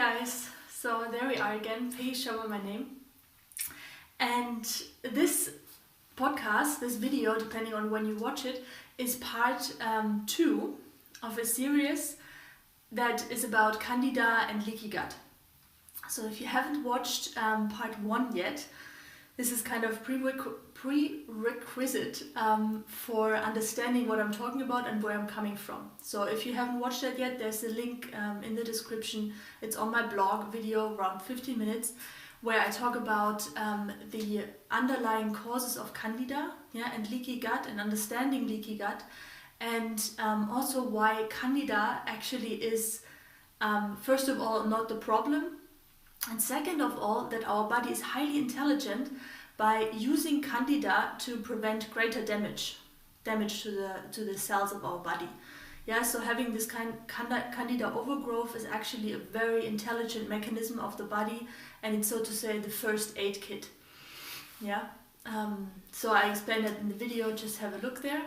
guys, so there we are again, Peggy Shower my name, and this podcast, this video, depending on when you watch it, is part 2 of a series that is about Candida and leaky gut. So if you haven't watched part 1 yet, this is kind of prerequisite for understanding what I'm talking about and where I'm coming from. So if you haven't watched that yet, there's a link in the description. It's on my blog video, around 15 minutes, where I talk about the underlying causes of Candida, and leaky gut, and understanding leaky gut, and also why Candida actually is, first of all, not the problem, and second of all, that our body is highly intelligent by using Candida to prevent greater damage to the cells of our body. So having this Candida overgrowth is actually a very intelligent mechanism of the body, and it's, so to say, the first aid kit. So I explained that in the video, just have a look there.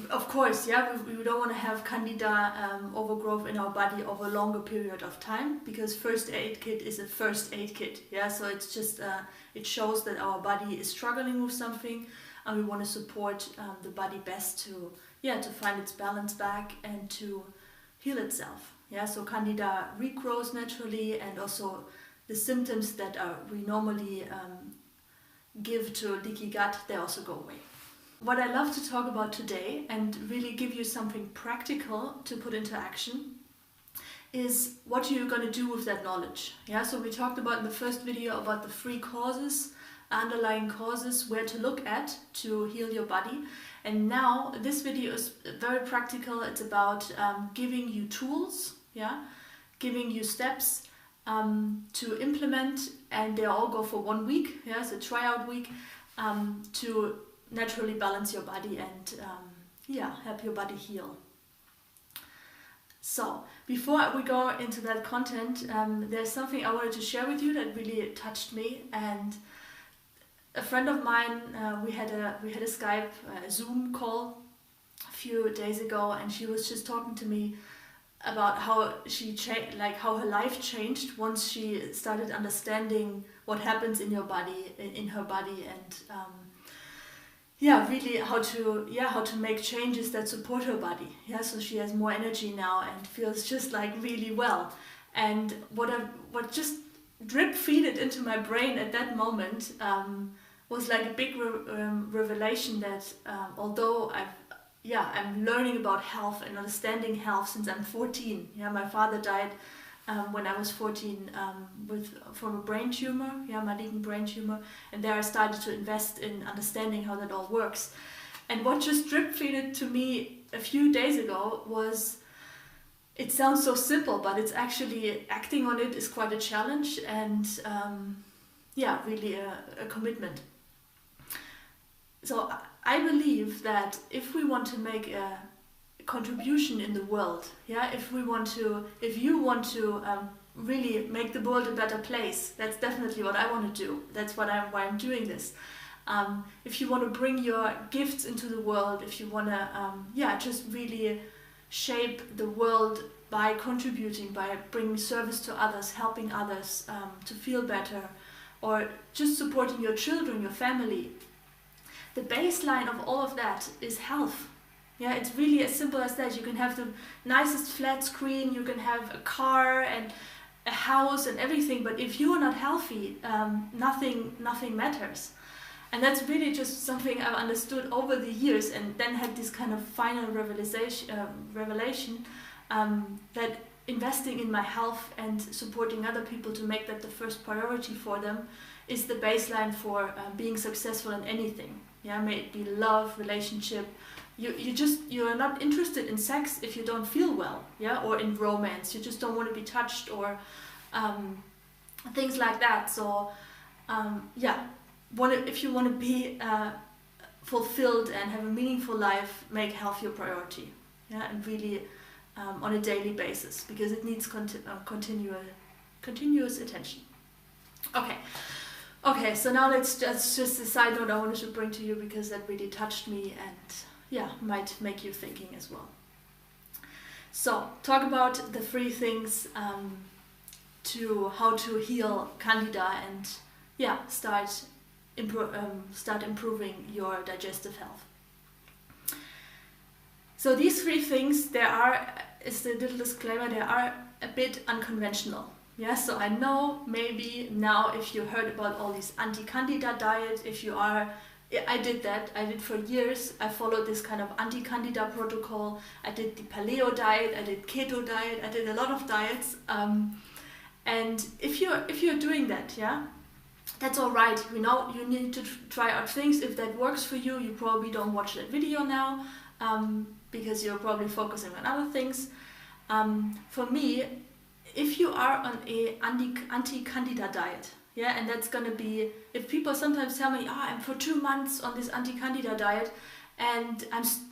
Of course, we don't want to have Candida overgrowth in our body over a longer period of time, because first aid kit is a first aid kit. So it's just it shows that our body is struggling with something, and we want to support the body best to find its balance back and to heal itself. So Candida regrows naturally, and also the symptoms that we normally give to leaky gut, they also go away. What I love to talk about today, and really give you something practical to put into action, is what you're going to do with that knowledge. So we talked about in the first video about the 3 causes, underlying causes, where to look at to heal your body. And now this video is very practical. It's about giving you tools, giving you steps to implement, and they all go for 1 week. It's a tryout week to naturally balance your body and help your body heal. So before we go into that content, there's something I wanted to share with you that really touched me. And a friend of mine, we had a Skype, Zoom call a few days ago, and she was just talking to me about how she how her life changed once she started understanding what happens in your body, in her body, and really how to make changes that support her body. So she has more energy now and feels just like really well. And what just drip feeded into my brain at that moment was like a big revelation that although I'm learning about health and understanding health since I'm 14. My father died when I was 14 from a brain tumor, malignant brain tumor, and there I started to invest in understanding how that all works. And what just drip-feeded to me a few days ago was, it sounds so simple, but it's actually, acting on it is quite a challenge, and really a commitment. So I believe that if we want to make a contribution in the world, if you want to really make the world a better place, that's definitely what I want to do. That's why I'm doing this. If you want to bring your gifts into the world, if you want to just really shape the world by contributing, by bringing service to others, helping others to feel better, or just supporting your children, your family, the baseline of all of that is health. It's really as simple as that. You can have the nicest flat screen, you can have a car and a house and everything, but if you are not healthy, nothing matters. And that's really just something I've understood over the years, and then had this kind of final revelation that investing in my health and supporting other people to make that the first priority for them is the baseline for being successful in anything. May it be love, relationship. You're not interested in sex if you don't feel well, or in romance. You just don't want to be touched, or things like that. So if you want to be fulfilled and have a meaningful life, make health your priority, and really on a daily basis, because it needs continuous attention. Okay, so now that's just a side note I wanted to bring to you, because that really touched me and might make you thinking as well. So talk about the 3 things to how to heal Candida and yeah, start improving your digestive health. So these 3 things, is the little disclaimer, they are a bit unconventional. Yeah, so I know maybe now if you heard about all these anti-candida diet, I did for years. I followed this kind of anti-candida protocol. I did the paleo diet, I did keto diet, I did a lot of diets. And if you're doing that, yeah, that's all right. You know, you need to try out things. If that works for you, you probably don't watch that video now because you're probably focusing on other things. For me, if you are on a anti-candida diet, yeah, and that's gonna be, if people sometimes tell me, I'm for 2 months on this anti-candida diet and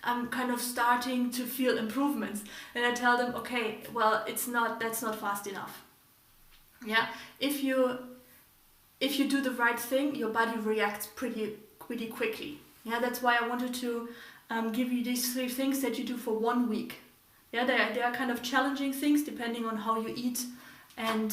I'm kind of starting to feel improvements, and I tell them, okay, well, that's not fast enough. Yeah, if you do the right thing, your body reacts pretty quickly. Yeah, that's why I wanted to give you these 3 things that you do for 1 week. Yeah, they are kind of challenging things depending on how you eat and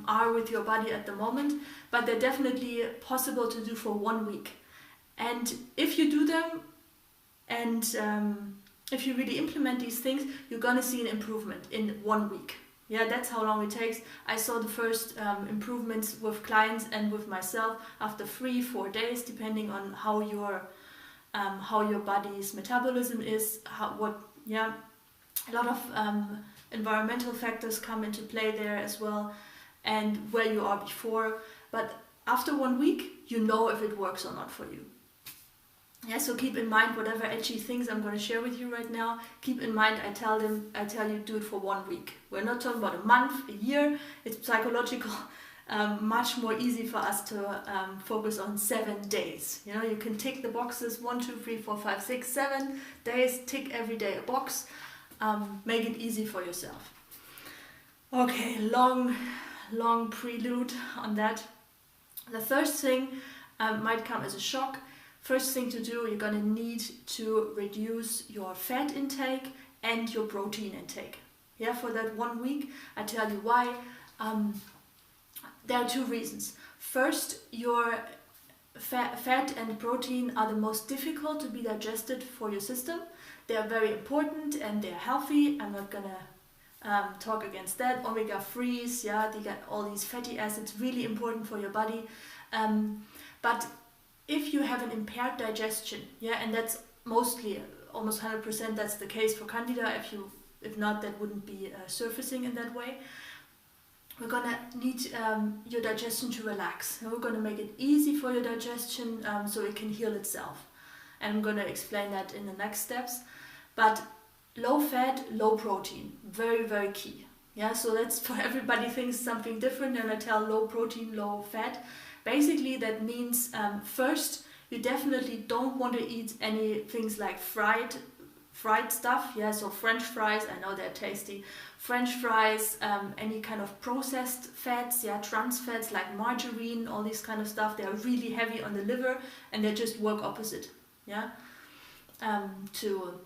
are with your body at the moment, but they're definitely possible to do for 1 week. And if you do them and if you really implement these things, you're gonna see an improvement in 1 week. Yeah, that's how long it takes. I saw the first improvements with clients and with myself after 3-4 days, depending on how your body's metabolism is, a lot of environmental factors come into play there as well, and where you are before. But after 1 week, you know if it works or not for you. Yeah, so keep in mind whatever edgy things I'm going to share with you right now. Keep in mind, I tell you do it for 1 week. We're not talking about a month, a year. It's psychological. Much more easy for us to focus on 7 days. You know, you can tick the boxes 1, 2, 3, 4, 5, 6, 7 days. Tick every day a box. Make it easy for yourself. Okay, long prelude on that. The first thing might come as a shock. First thing to do, you're gonna need to reduce your fat intake and your protein intake. Yeah, for that 1 week. I tell you why. There are 2 reasons. First, your fat and protein are the most difficult to be digested for your system. They are very important and they're healthy. I'm not gonna talk against that. Omega-3s, yeah, they got all these fatty acids, really important for your body. But if you have an impaired digestion, yeah, and that's mostly, almost 100% that's the case for Candida. If not, that wouldn't be surfacing in that way. We're gonna need your digestion to relax. And we're gonna make it easy for your digestion so it can heal itself. And I'm gonna explain that in the next steps. But low fat, low protein, very, very key. Yeah, so that's for everybody thinks something different, and I tell low protein, low fat. Basically, that means first, you definitely don't want to eat any things like fried stuff. Yeah, so French fries, I know they're tasty. French fries, any kind of processed fats, yeah, trans fats like margarine, all this kind of stuff. They are really heavy on the liver, and they just work opposite. Yeah, to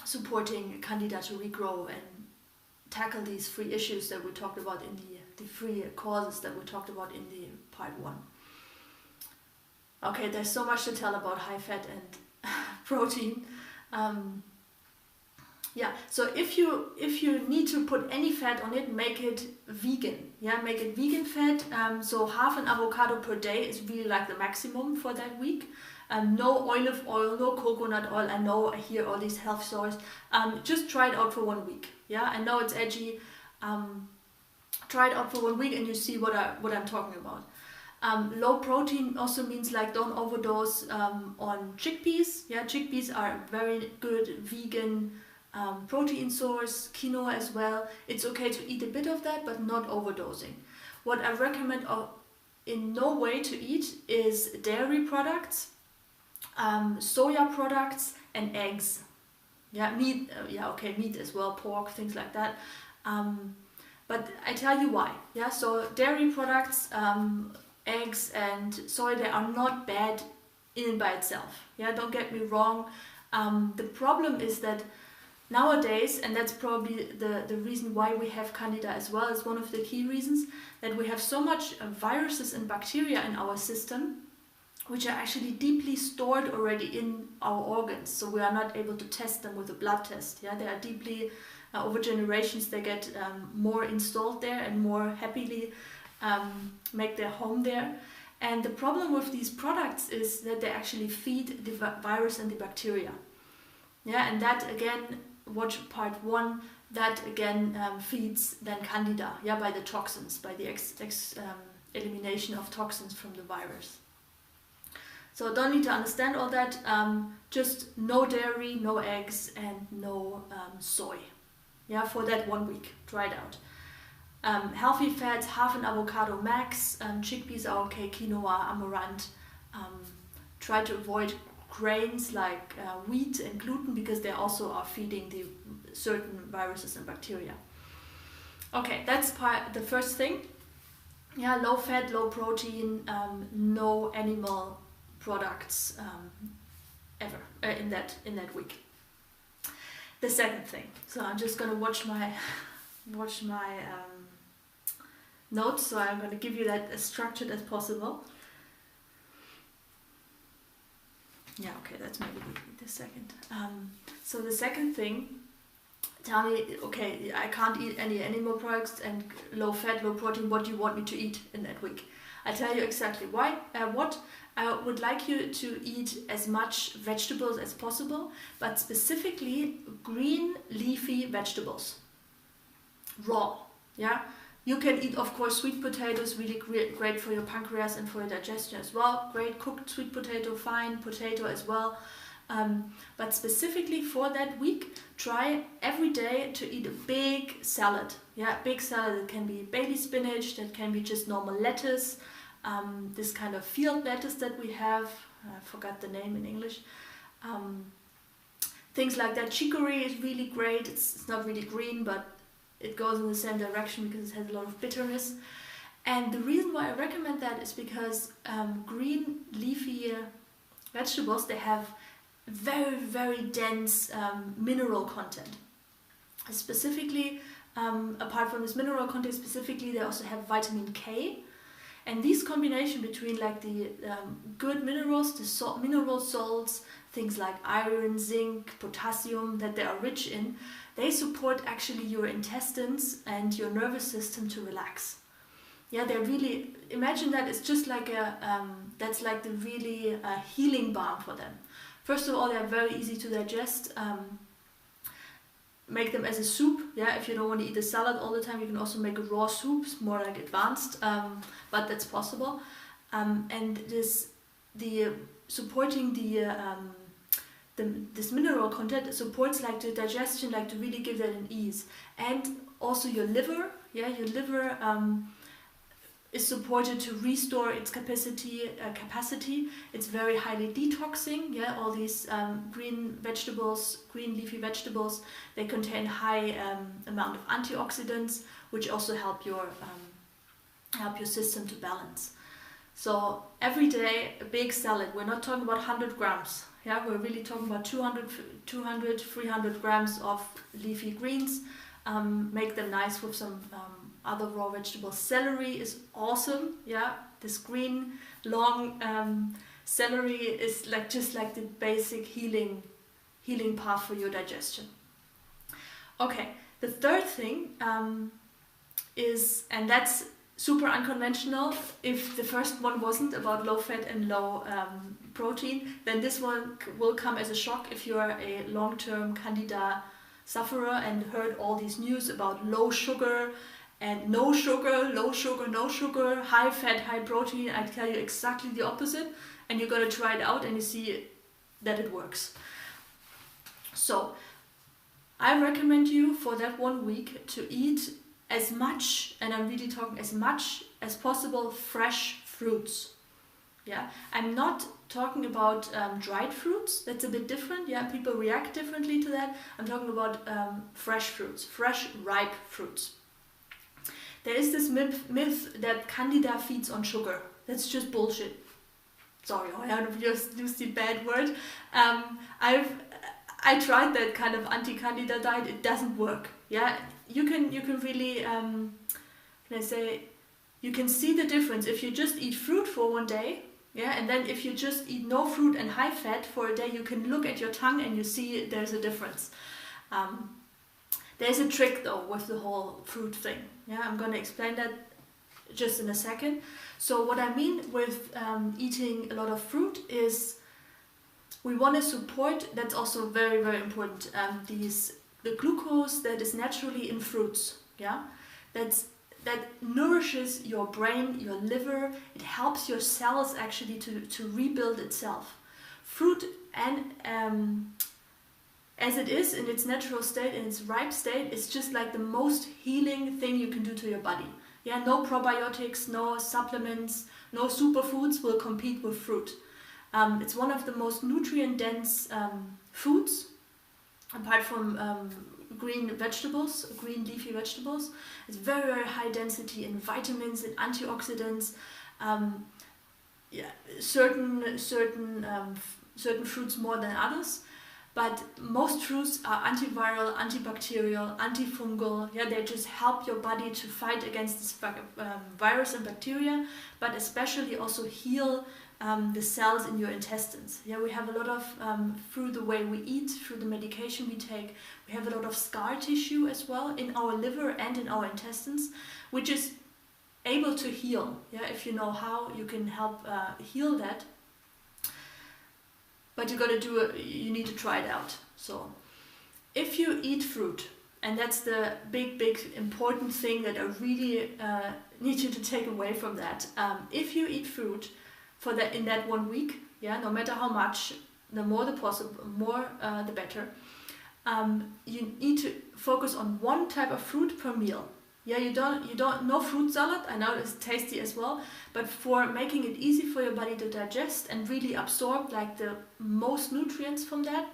supporting Candida to regrow and tackle these 3 issues that we talked about in the 3 causes that we talked about in the part 1. Okay, there's so much to tell about high fat and protein. Yeah, so if you need to put any fat on it, make it vegan. Yeah, make it vegan fat. So half an avocado per day is really like the maximum for that week. No olive oil, no coconut oil. I know I hear all these health stories. Just try it out for 1 week. Yeah, I know it's edgy. Try it out for 1 week and you see what I'm talking about. Low protein also means like don't overdose on chickpeas. Yeah, chickpeas are a very good vegan protein source. Quinoa as well. It's okay to eat a bit of that, but not overdosing. What I recommend in no way to eat is dairy products, soya products, and eggs. Yeah, meat. Meat as well, pork, things like that. But I tell you why. Yeah, so dairy products, eggs and soy, they are not bad in and by itself. Yeah, don't get me wrong. The problem is that nowadays, and that's probably the reason why we have Candida as well, is one of the key reasons, that we have so much viruses and bacteria in our system, which are actually deeply stored already in our organs. So we are not able to test them with a blood test. Yeah, they are deeply, over generations, they get more installed there and more happily make their home there. And the problem with these products is that they actually feed the virus and the bacteria. Yeah, and that again, watch part 1, that again feeds then Candida, yeah, by the toxins, by the elimination of toxins from the virus. So don't need to understand all that, just no dairy, no eggs, and no soy, yeah, for that 1 week, try it out. Healthy fats, half an avocado max, chickpeas are okay, quinoa, amaranth. Try to avoid grains like wheat and gluten, because they also are feeding the certain viruses and bacteria. Okay, that's the first thing. Yeah, low fat, low protein, no animal products ever in that week. The second thing. So I'm just gonna watch my notes. So I'm gonna give you that as structured as possible. Yeah, okay, that's maybe the second. So the second thing, tell me, okay, I can't eat any animal products and low fat, low protein, what do you want me to eat in that week? I'll tell you exactly why. What I would like you to eat as much vegetables as possible, but specifically green leafy vegetables, raw, yeah? You can eat, of course, sweet potatoes, really great for your pancreas and for your digestion as well. Great cooked sweet potato, fine potato as well. But specifically for that week, try every day to eat a big salad. Yeah, big salad. It can be baby spinach, that can be just normal lettuce, this kind of field lettuce that we have. I forgot the name in English. Things like that. Chicory is really great. It's not really green, but it goes in the same direction because it has a lot of bitterness. And the reason why I recommend that is because green leafy vegetables, they have very, very dense mineral content. Specifically, apart from this mineral content, specifically they also have vitamin K. And these combination between like the good minerals, the mineral salts, things like iron, zinc, potassium that they are rich in, they support actually your intestines and your nervous system to relax. Yeah, they're really, imagine that it's just like that's like the really healing balm for them. First of all, they're very easy to digest. Make them as a soup. Yeah, if you don't want to eat a salad all the time, you can also make a raw soup. It's more like advanced, but that's possible. And supporting this mineral content supports like the digestion, like to really give that an ease. And also your liver, yeah, your liver is supported to restore its capacity. It's very highly detoxing. Yeah, all these green vegetables, green leafy vegetables, they contain high amount of antioxidants, which also help your system to balance. So every day a big salad. We're not talking about 100 grams. Yeah, we're really talking about 200, 300 grams of leafy greens. Make them nice with some other raw vegetables. Celery is awesome. Yeah, this green long celery is like just like the basic healing path for your digestion. Okay, the third thing is, and that's super unconventional. If the first one wasn't about low fat and low protein, then this one will come as a shock if you are a long-term Candida sufferer and heard all these news about low sugar and no sugar, low sugar, no sugar, high fat, high protein. I tell you exactly the opposite, and you're gonna try it out and you see that it works. So I recommend you for that 1 week to eat as much, and I'm really talking as much as possible, fresh fruits. Yeah, I'm not talking about dried fruits. That's a bit different. Yeah, people react differently to that. I'm talking about fresh fruits, fresh, ripe fruits. There is this myth that Candida feeds on sugar. That's just bullshit. Sorry, I have just used the bad word. I tried that kind of anti-candida diet. It doesn't work. Yeah, you can really can I say, you can see the difference if you just eat fruit for one day. Yeah, and then if you just eat no fruit and high fat for a day, you can look at your tongue and you see there's a difference. There's a trick though with the whole fruit thing. Yeah, I'm going to explain that just in a second. So what I mean with eating a lot of fruit is we want to support, that's also very, very important, the glucose that is naturally in fruits. Yeah, that nourishes your brain, your liver. It helps your cells actually to rebuild itself. Fruit, and as it is in its natural state, in its ripe state, it's just like the most healing thing you can do to your body. Yeah, no probiotics, no supplements, no superfoods will compete with fruit. It's one of the most nutrient-dense foods, apart from green vegetables, green leafy vegetables. It's very, very high density in vitamins and antioxidants. Yeah, certain fruits more than others, but most fruits are antiviral, antibacterial, antifungal. Yeah, they just help your body to fight against this virus and bacteria, but especially also heal the cells in your intestines. Yeah, we have a lot of, through the way we eat, through the medication we take, we have a lot of scar tissue as well in our liver and in our intestines, which is able to heal. Yeah, if you know how, you can help heal that. But you gotta do it, you need to try it out. So, if you eat fruit, and that's the big, big important thing that I really need you to take away from that. If you eat fruit for that in that 1 week, yeah, no matter how much, the more the better. You need to focus on one type of fruit per meal. Yeah, you don't no fruit salad. I know it's tasty as well, but for making it easy for your body to digest and really absorb like the most nutrients from that,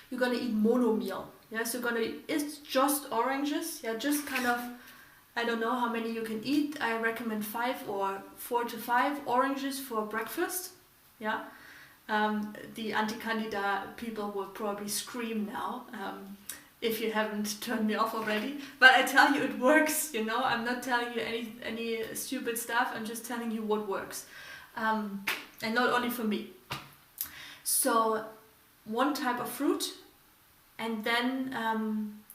you're gonna eat mono meal. Yeah, so it's just oranges. Yeah, just kind of, I don't know how many you can eat. I recommend 5 or 4 to 5 oranges for breakfast. Yeah, the anti-candida people will probably scream now. If you haven't turned me off already, but I tell you it works, you know. I'm not telling you any stupid stuff. I'm just telling you what works, and not only for me. So one type of fruit, and then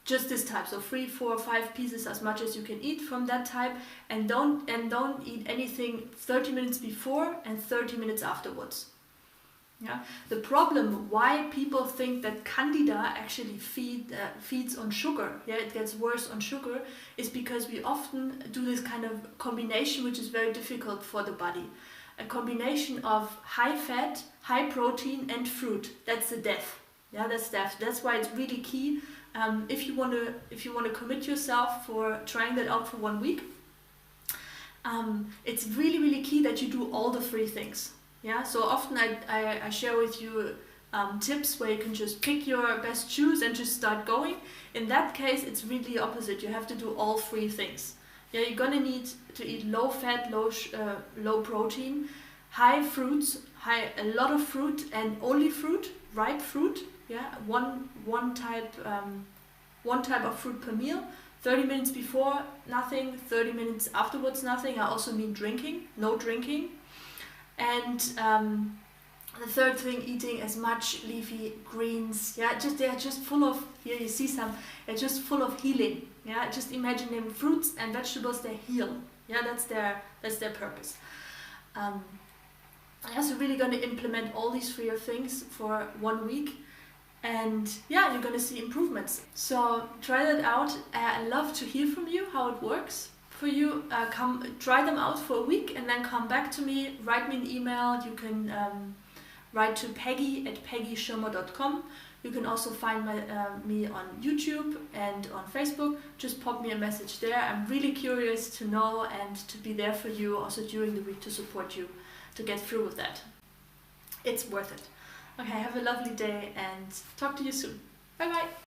just this type. So 3, 4, 5 pieces, as much as you can eat from that type, and don't eat anything 30 minutes before and 30 minutes afterwards. Yeah, the problem why people think that Candida actually feeds on sugar, yeah, it gets worse on sugar, is because we often do this kind of combination which is very difficult for the body. A combination of high fat, high protein and fruit. That's the death. Yeah, that's death. That's why it's really key. If you want to commit yourself for trying that out for 1 week, it's really, really key that you do all the 3 things. Yeah, so often I share with you tips where you can just pick your best choose and just start going. In that case, it's really opposite. You have to do all 3 things. Yeah, you're gonna need to eat low fat, low protein, high fruits, a lot of fruit, and only fruit, ripe fruit. Yeah, one type of fruit per meal. 30 minutes before, nothing. 30 minutes afterwards, nothing. I also mean drinking, no drinking. And the third thing, eating as much leafy greens. Yeah, they're just full of, here you see some, they're just full of healing. Yeah, just imagine them fruits and vegetables, they heal. Yeah, that's their purpose. Yeah, so really going to implement all these 3 things for 1 week. And yeah, you're going to see improvements. So try that out. I love to hear from you how it works for you. Try them out for a week and then come back to me. Write me an email. You can write to peggy@peggyschirmer.com. You can also find me on YouTube and on Facebook. Just pop me a message there. I'm really curious to know and to be there for you also during the week to support you to get through with that. It's worth it. Okay, have a lovely day and talk to you soon. Bye bye.